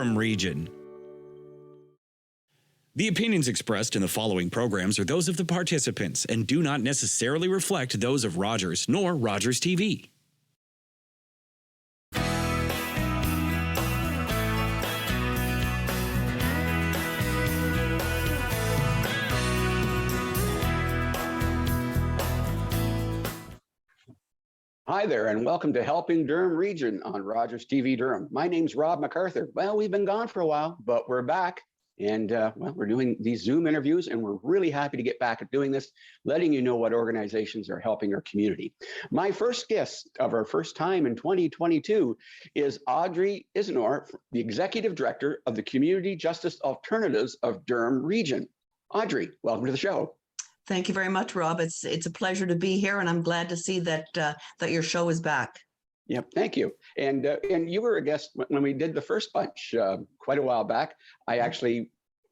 Durham Region. The opinions expressed in the following programs are those of the participants and do not necessarily reflect those of Rogers nor Rogers TV. Hi there, and welcome to Helping Durham Region on Rogers TV Durham. My name's Rob MacArthur. Well, we've been gone for a while, but we're back. And we're doing these Zoom interviews, and we're really happy to get back at doing this, letting you know what organizations are helping our community. My first guest of our first time in 2022 is Audrey Isenor, the Executive Director of the Community Justice Alternatives of Durham Region. Audrey, welcome to the show. Thank you very much, Rob. It's a pleasure to be here, and I'm glad to see that that your show is back. Yep, thank you. And you were a guest when we did the first bunch quite a while back. I actually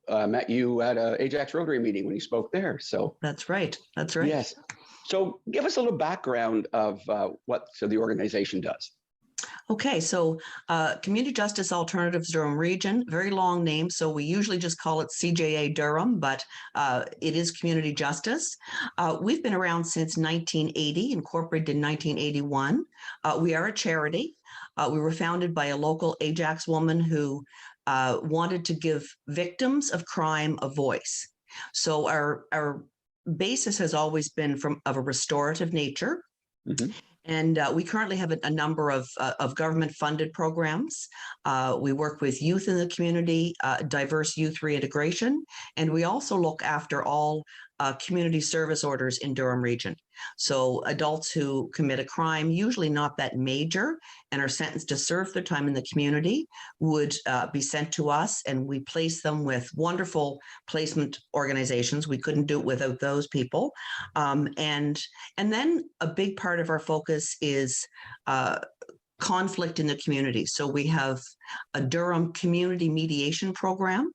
met you at a Ajax Rotary meeting when you spoke there. So that's right. That's right. Yes. So give us a little background of what the organization does. Okay, so Community Justice Alternatives Durham Region, very long name, so we usually just call it CJA Durham, but it is Community Justice. We've been around since 1980, incorporated in 1981. We are a charity. We were founded by a local Ajax woman who wanted to give victims of crime a voice. So our basis has always been of a restorative nature. Mm-hmm. And we currently have a number of government-funded programs. We work with youth in the community, diverse youth reintegration, and we also look after all community service orders in Durham Region. So adults who commit a crime, usually not that major, and are sentenced to serve their time in the community would be sent to us, and we place them with wonderful placement organizations. We couldn't do it without those people. And then a big part of our focus is conflict in the community. So we have a Durham Community Mediation program,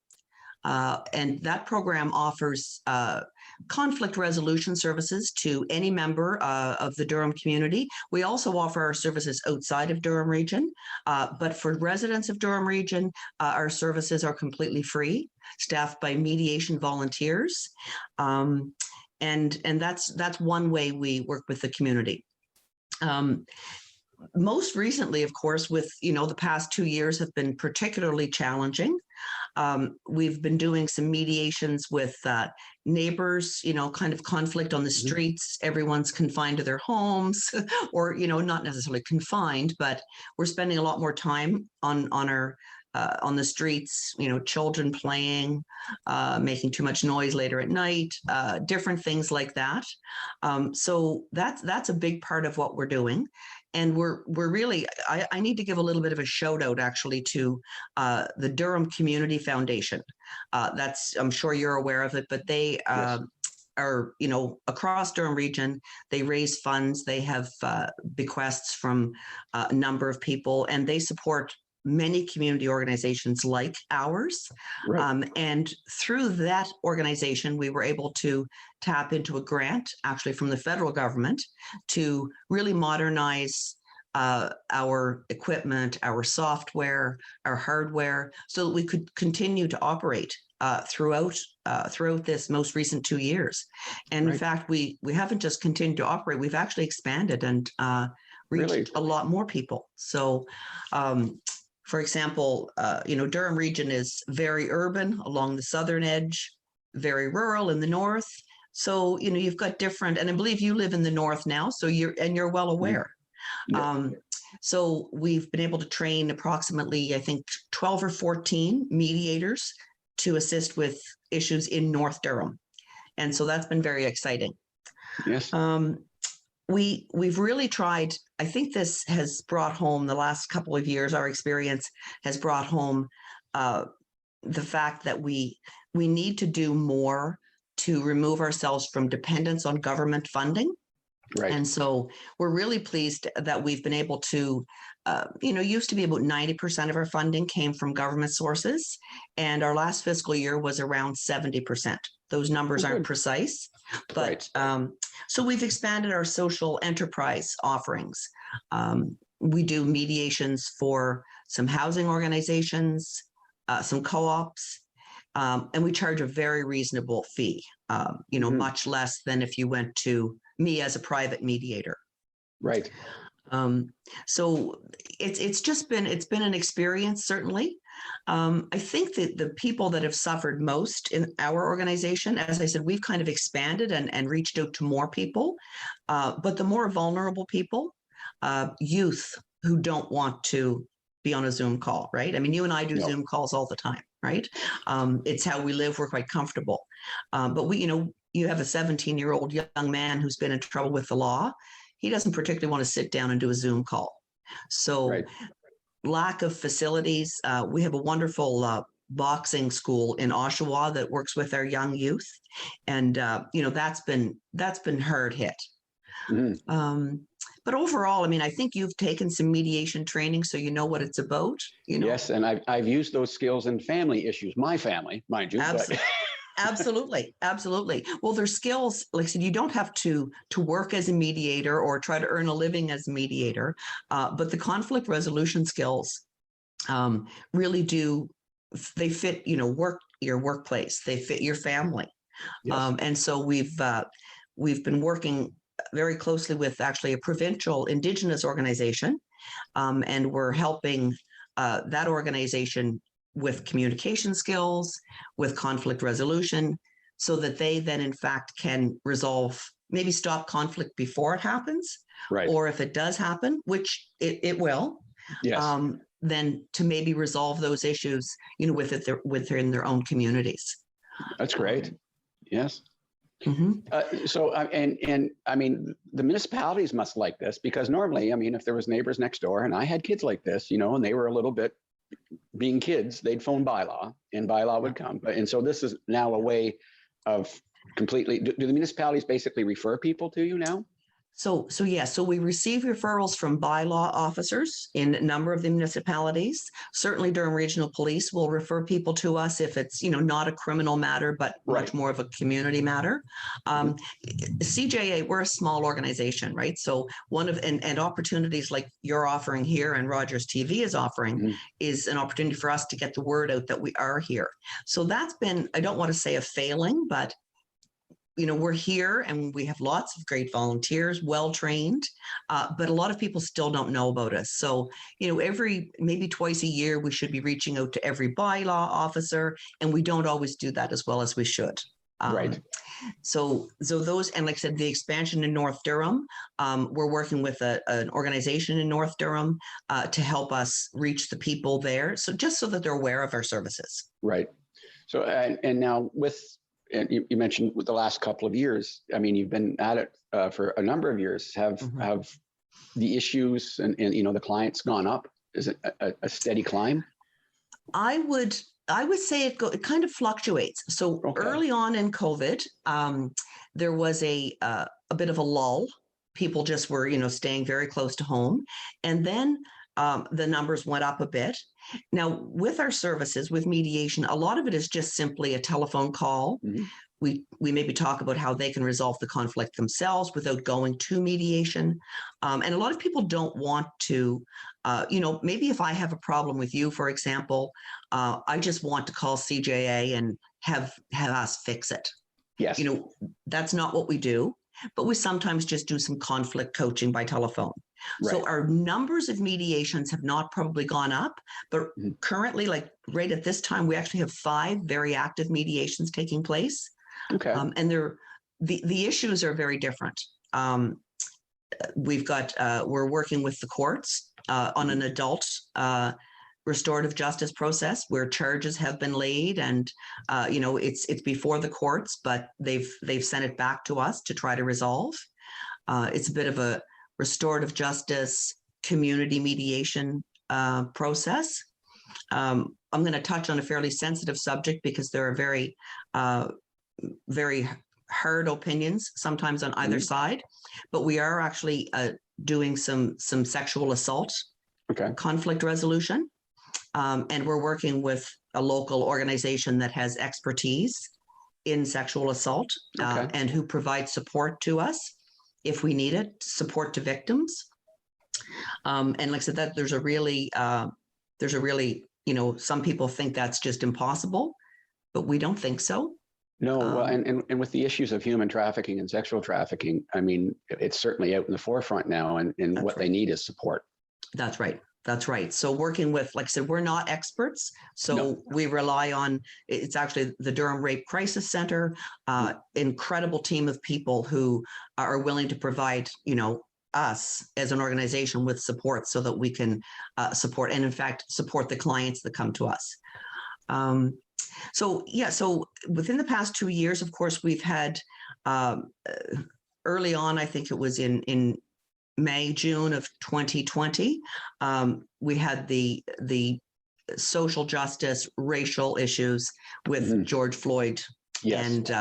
and that program offers conflict resolution services to any member of the Durham community. We also offer our services outside of Durham Region, but for residents of Durham Region, our services are completely free, staffed by mediation volunteers, and that's one way we work with the community. Most recently, of course, with the past 2 years have been particularly challenging. We've been doing some mediations with neighbors, kind of conflict on the streets. Everyone's confined to their homes, or not necessarily confined, but we're spending a lot more time on the streets. Children playing, making too much noise later at night, different things like that. So that's a big part of what we're doing. And we're really, I need to give a little bit of a shout out actually to the Durham Community Foundation. I'm sure you're aware of it, but they yes. are, across Durham Region, they raise funds, they have bequests from a number of people, and they support many community organizations like ours. Right. And through that organization, we were able to tap into a grant, actually from the federal government, to really modernize our equipment, our software, our hardware, so that we could continue to operate throughout this most recent 2 years. And right. In fact, we haven't just continued to operate, we've actually expanded and reached really? A lot more people. So for example, Durham Region is very urban along the southern edge, very rural in the north. So, you've got different, and I believe you live in the north now, so you're well aware. Yeah. So we've been able to train approximately, I think, 12 or 14 mediators to assist with issues in North Durham. And so that's been very exciting. Yes. We've really tried, I think this has brought home the last couple of years, our experience has brought home the fact that we need to do more to remove ourselves from dependence on government funding. Right. And so we're really pleased that we've been able to, used to be about 90% of our funding came from government sources, and our last fiscal year was around 70%. Those numbers aren't precise, but right. So we've expanded our social enterprise offerings. We do mediations for some housing organizations, some co-ops, and we charge a very reasonable fee, much less than if you went to me as a private mediator. Right. So it's been an experience, certainly. I think that the people that have suffered most in our organization, as I said, we've kind of expanded and reached out to more people, but the more vulnerable people, youth who don't want to be on a Zoom call, right? I mean, you and I do Zoom calls all the time, right? It's how we live. We're quite comfortable. But you have a 17-year-old young man who's been in trouble with the law. He doesn't particularly want to sit down and do a Zoom call. So lack of facilities. We have a wonderful boxing school in Oshawa that works with our young youth. And, that's been hard hit. Mm-hmm. But overall, I mean, I think you've taken some mediation training, so you know what it's about. Yes, and I've used those skills in family issues. My family, mind you. Absolutely. Absolutely. Well, there's skills, like I said, you don't have to work as a mediator or try to earn a living as a mediator, but the conflict resolution skills really do, they fit, your workplace, they fit your family. Yes. And so we've been working very closely with actually a provincial Indigenous organization, and we're helping that organization with communication skills, with conflict resolution, so that they then in fact can resolve, maybe stop conflict before it happens, right? Or if it does happen, which it will, yes. Then to maybe resolve those issues, within their own communities. That's great. Yes. Mm-hmm. So, and I mean, the municipalities must like this, because normally, I mean, if there was neighbors next door and I had kids like this, and they were a little bit being kids, they'd phone bylaw and bylaw would come. And so this is now a way of completely, do the municipalities basically refer people to you now? So we receive referrals from bylaw officers in a number of the municipalities. Certainly Durham Regional Police will refer people to us if it's, not a criminal matter, but much more of a community matter. CJA, we're a small organization, right? So and opportunities like you're offering here and Rogers TV is offering is an opportunity for us to get the word out that we are here. So that's been, I don't want to say a failing, but we're here and we have lots of great volunteers, well-trained, but a lot of people still don't know about us. So, maybe twice a year, we should be reaching out to every bylaw officer, and we don't always do that as well as we should. Right. So those, and like I said, the expansion in North Durham, we're working with an organization in North Durham to help us reach the people there. So just so that they're aware of our services. Right. So, and now and you mentioned with the last couple of years, I mean, you've been at it for a number of years. Have the issues and the clients gone up? Is it a steady climb? I would say it kind of fluctuates. So early on in COVID, there was a bit of a lull. People just were, staying very close to home. And then the numbers went up a bit. Now, with our services, with mediation, a lot of it is just simply a telephone call. Mm-hmm. We maybe talk about how they can resolve the conflict themselves without going to mediation. And a lot of people don't want to, maybe if I have a problem with you, for example, I just want to call CJA and have us fix it. Yes. That's not what we do, but we sometimes just do some conflict coaching by telephone. Right. So our numbers of mediations have not probably gone up, but currently, like right at this time, we actually have 5 very active mediations taking place. Okay. And the issues are very different. We're working with the courts on an adult restorative justice process where charges have been laid, and it's before the courts, but they've sent it back to us to try to resolve. It's a bit of a restorative justice community mediation process. I'm going to touch on a fairly sensitive subject because there are very hard opinions sometimes on either side, but we are actually doing some sexual assault conflict resolution. And we're working with a local organization that has expertise in sexual assault and who provides support to us if we need it, support to victims. And like I said, that there's a really some people think that's just impossible, but we don't think so. No, well, and with the issues of human trafficking and sexual trafficking, I mean, it's certainly out in the forefront now, and what they need is support. That's right. That's right. So working with, like I said, we're not experts. So we rely on, it's actually the Durham Rape Crisis Center, incredible team of people who are willing to provide, us as an organization with support so that we can support and in fact, support the clients that come to us. So within the past 2 years, of course, we've had early on, I think it was in May, June of 2020, we had the social justice, racial issues with George Floyd and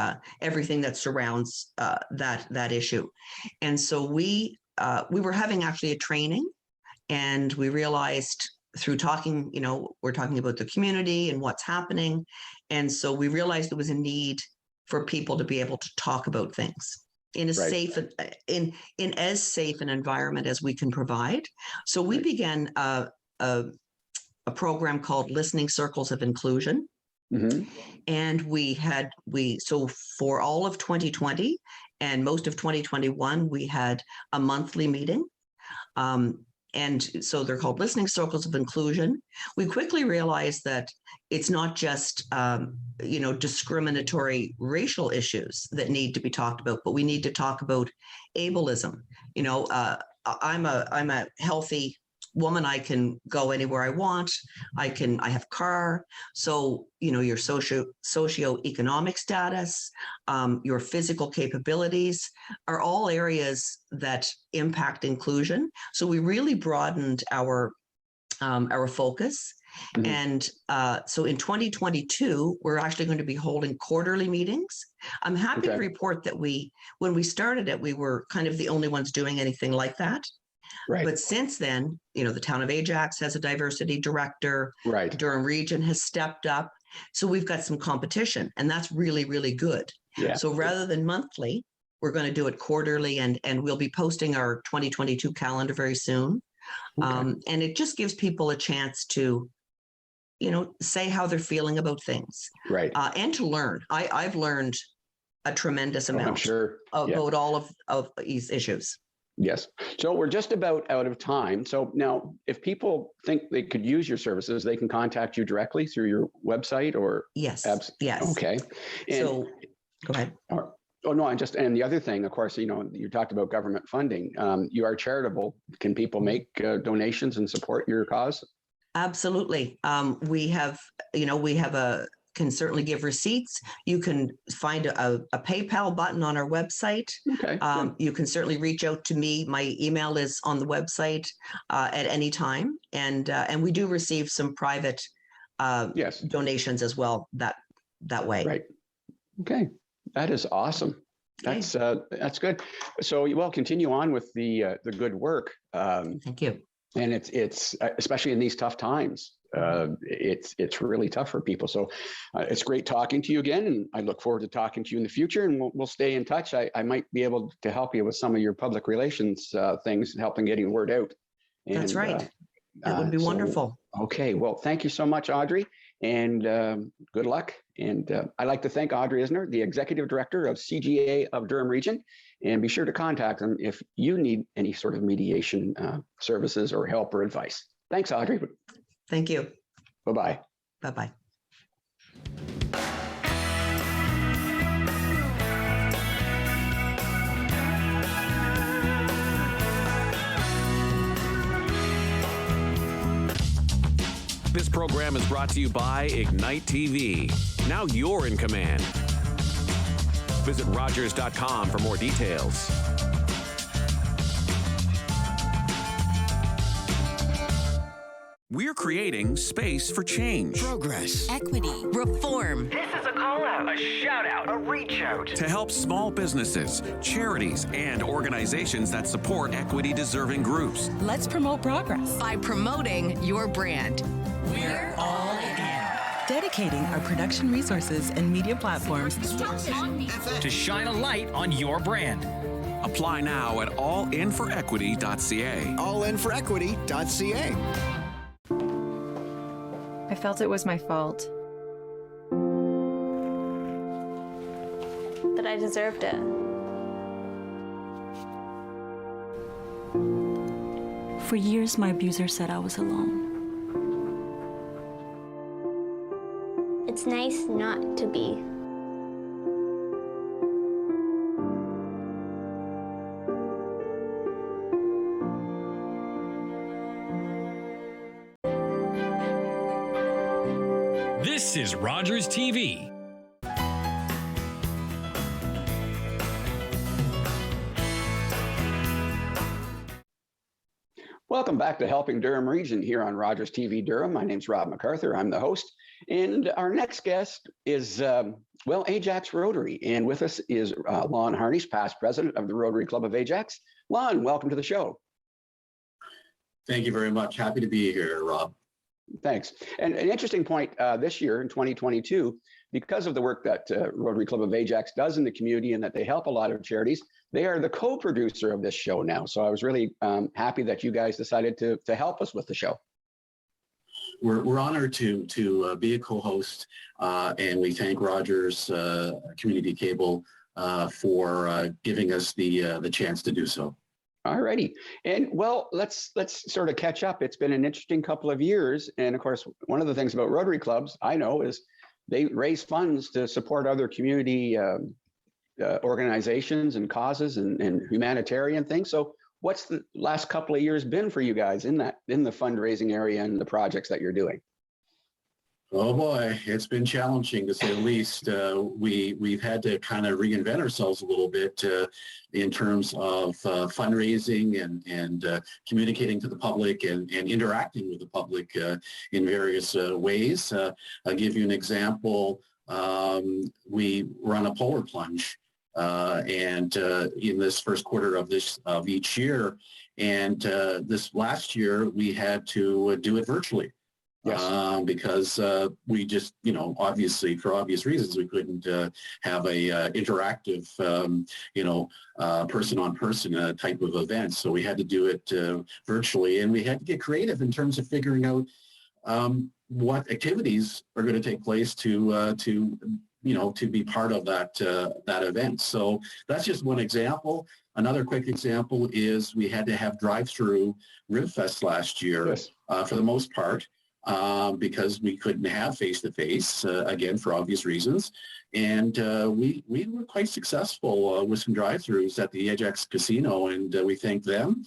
everything that surrounds that issue. And so we were having actually a training, and we realized through talking, we're talking about the community and what's happening. And so we realized there was a need for people to be able to talk about things in a safe, in as safe an environment as we can provide. So we began a program called Listening Circles of Inclusion. And so for all of 2020 and most of 2021, we had a monthly meeting. And so they're called Listening Circles of Inclusion. We quickly realized that it's not just, discriminatory racial issues that need to be talked about, but we need to talk about ableism. I'm a healthy woman. I can go anywhere I want. I have a car. So, your socioeconomic status, your physical capabilities are all areas that impact inclusion. So we really broadened our focus. And so in 2022, we're actually going to be holding quarterly meetings. I'm happy to report that when we started it, we were kind of the only ones doing anything like that. Right. But since then, the town of Ajax has a diversity director. Right. Durham Region has stepped up. So we've got some competition, and that's really, really good. Yeah. So rather than monthly, we're going to do it quarterly, and we'll be posting our 2022 calendar very soon. And it just gives people a chance to, say how they're feeling about things. Right. And to learn. I've learned a tremendous amount about all of these issues. Yes. So we're just about out of time. So now if people think they could use your services, they can contact you directly through your website or? Yes. Yes. Okay. And, so go ahead. And the other thing, of course, you talked about government funding. You are charitable. Can people make donations and support your cause? Absolutely. We can certainly give receipts. You can find a PayPal button on our website. Okay. You can certainly reach out to me. My email is on the website at any time. And we do receive some private donations as well that way. Right. Okay. That is awesome. That's good. So you will continue on with the good work. Thank you. And it's especially in these tough times. It's really tough for people. So it's great talking to you again, and I look forward to talking to you in the future, and we'll stay in touch. I might be able to help you with some of your public relations things, helping getting word out. And, that's right. That would be wonderful. Okay. Well, thank you so much, Audrey, and good luck. And I'd like to thank Audrey Isenor, the Executive Director of CGA of Durham Region, and be sure to contact them if you need any sort of mediation services or help or advice. Thanks, Audrey. Thank you. Bye-bye. Bye-bye. This program is brought to you by Ignite TV. Now you're in command. Visit Rogers.com for more details. We're creating space for change, progress, equity, reform. This is a call out, a shout out, a reach out to help small businesses, charities, and organizations that support equity deserving groups. Let's promote progress by promoting your brand. We're all in. Dedicating our production resources and media platforms to shine a light on your brand. Apply now at allinforequity.ca. Allinforequity.ca. I felt it was my fault. That I deserved it. For years, my abuser said I was alone. It's nice not to be. This is Rogers TV. Welcome back to Helping Durham Region here on Rogers TV Durham. My name's Rob MacArthur. I'm the host. And our next guest is, Ajax Rotary. And with us is Lon Harnish, past president of the Rotary Club of Ajax. Lon, welcome to the show. Thank you very much. Happy to be here, Rob. Thanks. And an interesting point this year in 2022, because of the work that Rotary Club of Ajax does in the community and that they help a lot of charities, they are the co-producer of this show now. So I was really happy that you guys decided to help us with the show. We're honored to be a co-host, and we thank Rogers Community Cable for giving us the chance to do so. All righty. And well, let's sort of catch up. It's been an interesting couple of years. And of course, one of the things about Rotary clubs I know is they raise funds to support other community organizations and causes and humanitarian things. So what's the last couple of years been for you guys in the fundraising area and the projects that you're doing? Oh boy, it's been challenging to say the least. We've had to kind of reinvent ourselves a little bit in terms of fundraising and communicating to the public and interacting with the public in various ways. I'll give you an example. We run a polar plunge and in this first quarter of each year, and this last year we had to do it virtually. Yes. Because we just, obviously for obvious reasons, we couldn't have a interactive, person-on-person type of event. So we had to do it virtually, and we had to get creative in terms of figuring out what activities are going to take place to be part of that event. So that's just one example. Another quick example is we had to have drive-through Ribfest last year. Yes. For the most part. Because we couldn't have face-to-face, again, for obvious reasons. And we were quite successful with some drive-thrus at the Ajax Casino, and we thank them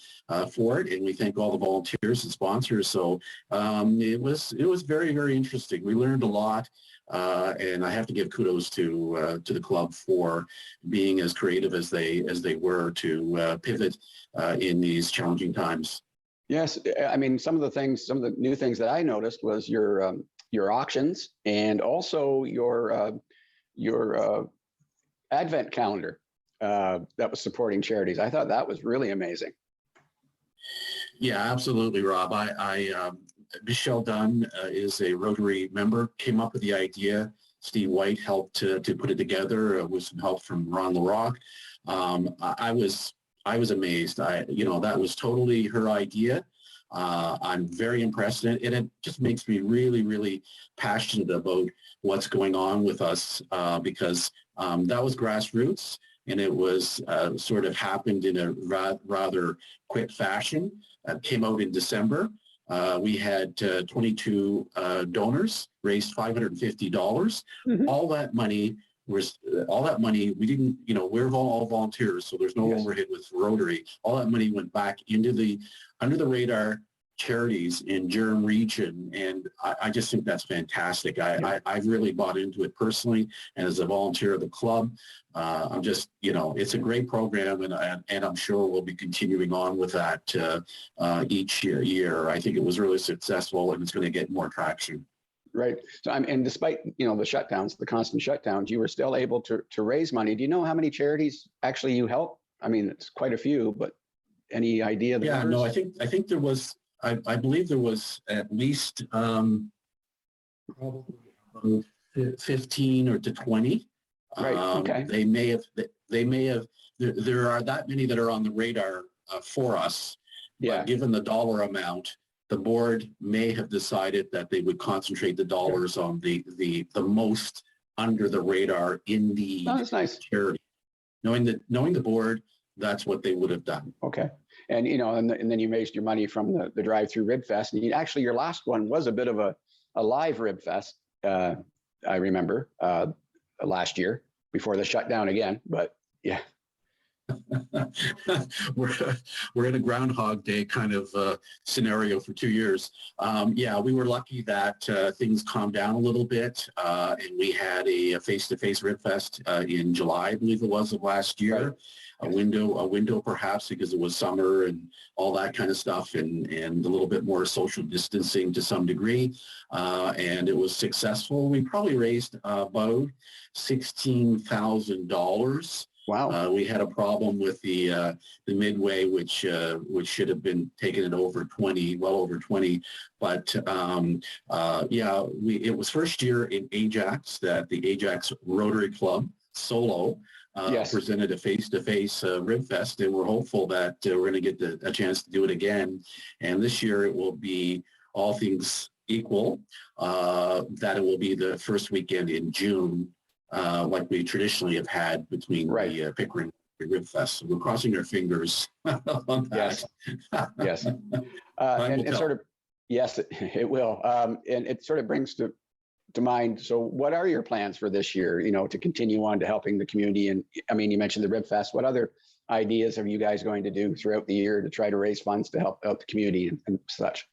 for it, and we thank all the volunteers and sponsors. So it was very, very interesting. We learned a lot, and I have to give kudos to the club for being as creative as they were to pivot in these challenging times. Yes, I mean, some of the new things that I noticed was your auctions and also your advent calendar that was supporting charities. I thought that was really amazing. Yeah, absolutely, Rob. Michelle Dunn is a Rotary member, came up with the idea. Steve White helped to put it together with some help from Ron LaRock. I was amazed. That was totally her idea. I'm very impressed, and it just makes me really, really passionate about what's going on with us because that was grassroots, and it was sort of happened in a rather quick fashion. Came out in December. We had 22 donors, raised $550. Mm-hmm. All that money, we didn't, we're all volunteers, so there's no overhead with Rotary. All that money went back into the under the radar charities in Durham Region, and I just think that's fantastic. I've really bought into it personally, and as a volunteer of the club, I'm just, it's a great program, and I'm sure we'll be continuing on with that each year. I think it was really successful, and it's going to get more traction. Right. So and despite, the shutdowns, the constant shutdowns, you were still able to raise money. Do you know how many charities actually you help? I mean, it's quite a few, but any idea? Yeah, numbers? No, I think there was, I believe there was at least probably 15 or to 20. Right. Okay. They may have, there are that many that are on the radar for us. Yeah. But given the dollar amount, the board may have decided that they would concentrate the dollars on the most under the radar in the Oh, that's nice. charity. Knowing the board, that's what they would have done. Okay. And, you know, and then you raised your money from the drive-through rib fest. And actually, your last one was a bit of a live rib fest, I remember, last year before the shutdown again. But yeah. we're in a Groundhog Day kind of scenario for 2 years. Yeah, we were lucky that things calmed down a little bit, and we had a face-to-face rib fest in July, I believe it was, of last year. Right. A window perhaps because it was summer and all that kind of stuff, and a little bit more social distancing to some degree, and it was successful. We probably raised about $16,000. Wow. We had a problem with the midway, which should have been taken at over 20, well over 20. But yeah, it was first year in Ajax that the Ajax Rotary Club solo presented a face-to-face rib fest, and we're hopeful that we're going to get a chance to do it again. And this year it will be, all things equal, that it will be the first weekend in June. Like we traditionally have had between the Pickering Rib Fest. So we're crossing our fingers on that. Yes. And it sort of, yes, it will. And it sort of brings to mind, so what are your plans for this year, you know, to continue on to helping the community? And I mean, you mentioned the Rib Fest. What other ideas are you guys going to do throughout the year to try to raise funds to help out the community and such?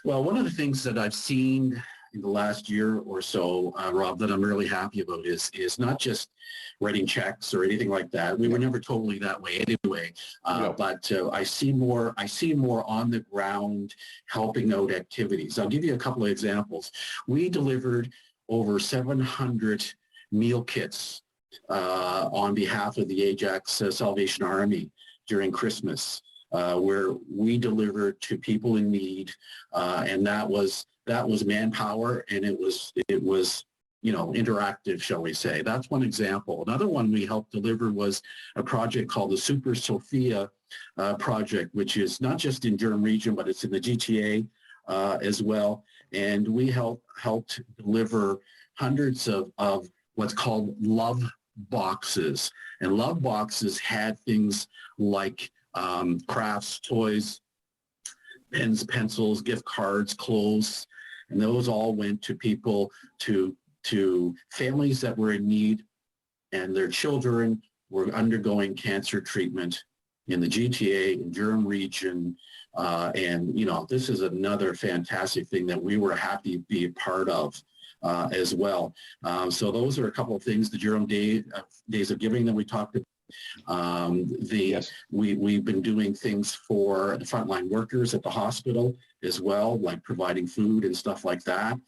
Well, one of the things that I've seen in the last year or so, Rob, that I'm really happy about is not just writing checks or anything like that. We were never totally that way anyway. But I see more on the ground helping out activities. I'll give you a couple of examples. We delivered over 700 meal kits on behalf of the Ajax Salvation Army during Christmas, where we delivered to people in need, and that was manpower, and it was you know, interactive, shall we say. That's one example. Another one we helped deliver was a project called the Super Sophia project, which is not just in Durham Region, but it's in the GTA as well. And we helped deliver hundreds of what's called love boxes. And love boxes had things like crafts, toys, pens, pencils, gift cards, clothes, and those all went to people, to families that were in need, and their children were undergoing cancer treatment in the GTA, in Durham Region. And, you know, this is another fantastic thing that we were happy to be a part of as well. So those are a couple of things, the Durham Days of Giving that we talked about. We've been doing things for the frontline workers at the hospital as well, like providing food and stuff like that.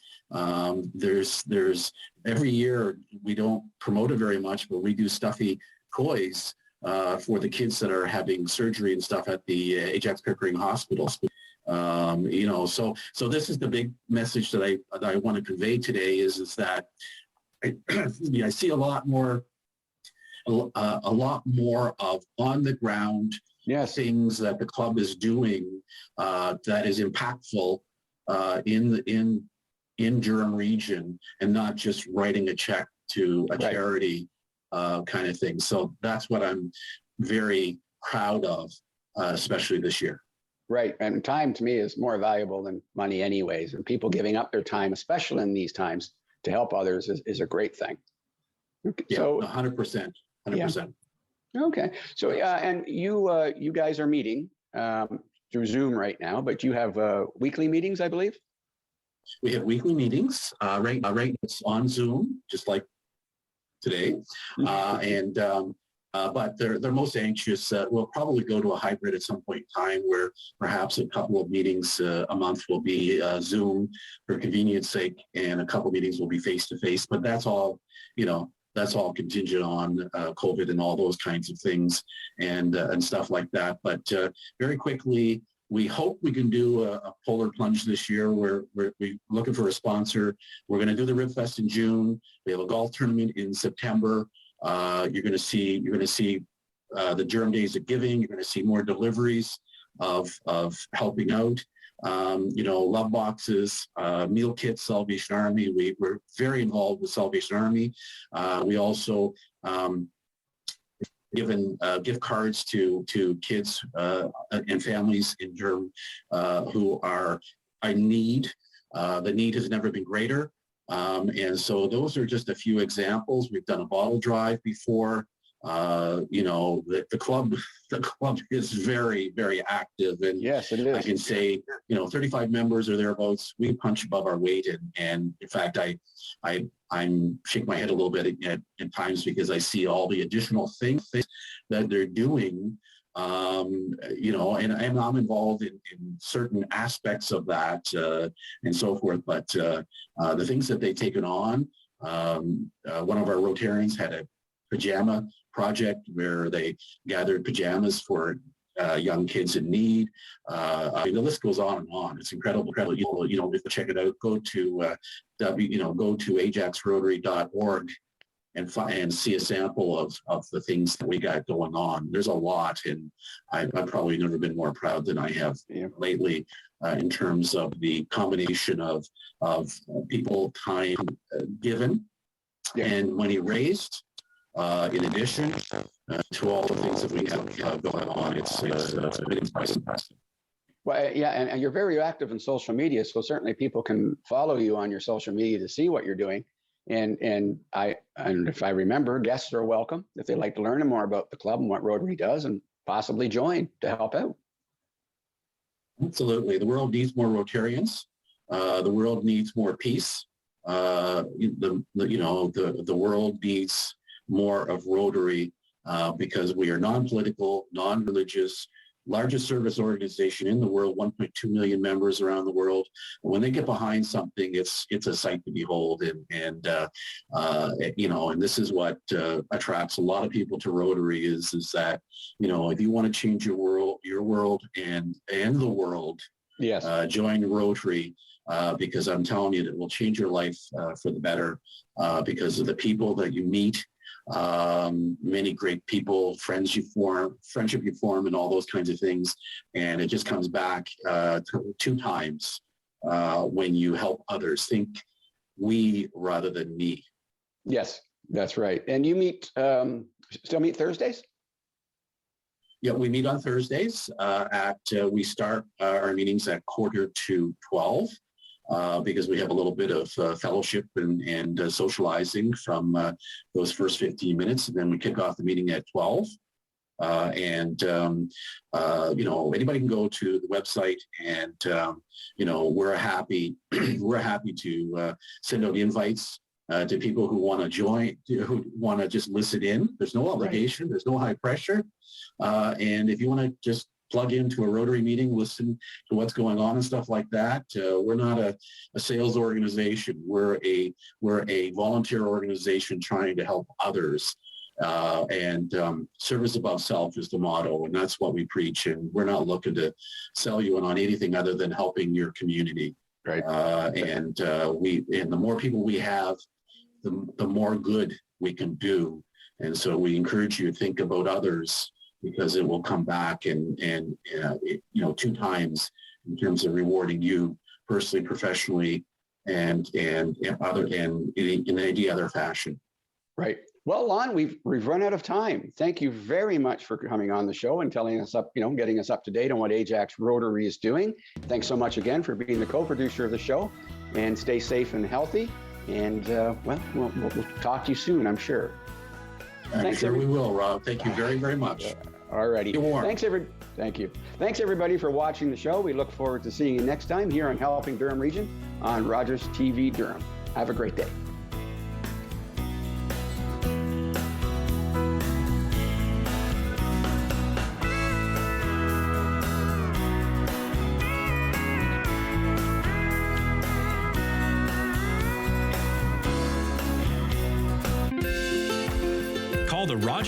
There's every year, we don't promote it very much, but we do stuffy toys for the kids that are having surgery and stuff at the Ajax Pickering hospitals. You know, so this is the big message that I want to convey today is that I see a lot more of on the ground things that the club is doing that is impactful in Durham Region, and not just writing a check to a charity kind of thing. So that's what I'm very proud of, especially this year. Right. And time to me is more valuable than money anyways. And people giving up their time, especially in these times, to help others is a great thing. Yeah, so 100%. 100%. Yeah. Okay. So and you guys are meeting through Zoom right now, but you have weekly meetings, I believe. We have weekly meetings. Right now it's on Zoom, just like today. But they're most anxious. We'll probably go to a hybrid at some point in time, where perhaps a couple of meetings a month will be Zoom for convenience sake, and a couple of meetings will be face to face. But that's all, you know, that's all contingent on COVID and all those kinds of things and stuff like that. But very quickly, we hope we can do a polar plunge this year. We're looking for a sponsor. We're going to do the Rib Fest in June. We have a golf tournament in September. You're going to see the Durham Days of Giving. You're going to see more deliveries of helping out. love boxes, meal kits, Salvation Army. We're very involved with Salvation Army. We also given gift cards to kids and families in Durham who are in need. The need has never been greater. And so those are just a few examples. We've done a bottle drive before. The club is very, very active, and yes, it is. I can say, 35 members or thereabouts. We punch above our weight, and in fact, I'm shaking my head a little bit at times because I see all the additional things that they're doing. And I'm involved in certain aspects of that and so forth. But the things that they've taken on, one of our Rotarians had a pajama project where they gathered pajamas for young kids in need. The list goes on and on. It's incredible. If you check it out, go to ajaxrotary.org and see a sample of the things that we got going on. There's a lot, and I've probably never been more proud than I have lately in terms of the combination of people, time given, and money raised. In addition to all the things that we have going on, it's impressive. Well, yeah, and you're very active in social media, so certainly people can follow you on your social media to see what you're doing. And if I remember, guests are welcome if they'd like to learn more about the club and what Rotary does, and possibly join to help out. Absolutely, the world needs more Rotarians. The world needs more peace. The world needs more of Rotary because we are non-political, non-religious, largest service organization in the world, 1.2 million members around the world. When they get behind something, it's a sight to behold. And this is what attracts a lot of people to Rotary is that, if you want to change your world and the world, yes, join Rotary. Because I'm telling you, it will change your life for the better because of the people that you meet, many great people, friendship you form, and all those kinds of things. And it just comes back two times when you help others. Think we rather than me. Yes, that's right. And you still meet Thursdays? Yeah, we meet on Thursdays we start our meetings at 11:45. Because we have a little bit of fellowship and socializing from those first 15 minutes. And then we kick off the meeting at 12. Anybody can go to the website and, we're happy to send out invites to people who want to join, who want to just listen in. There's no obligation. Right. There's no high pressure. And if you want to just plug into a Rotary meeting, listen to what's going on and stuff like that. We're not a sales organization. We're a volunteer organization trying to help others. Service above self is the motto, and that's what we preach. And we're not looking to sell you on anything other than helping your community. Right. The more people we have, the more good we can do. And so we encourage you to think about others, because it will come back and two times in terms of rewarding you personally, professionally, and in any other fashion. Right. Well, Lon, we've run out of time. Thank you very much for coming on the show and telling us getting us up to date on what Ajax Rotary is doing. Thanks so much again for being the co-producer of the show, and stay safe and healthy. And we'll talk to you soon, I'm sure. Thanks, we will, Rob. Thank you very, very much. All righty. Thank you. Thanks, everybody, for watching the show. We look forward to seeing you next time here on Helping Durham Region on Rogers TV Durham. Have a great day. Call the Rogers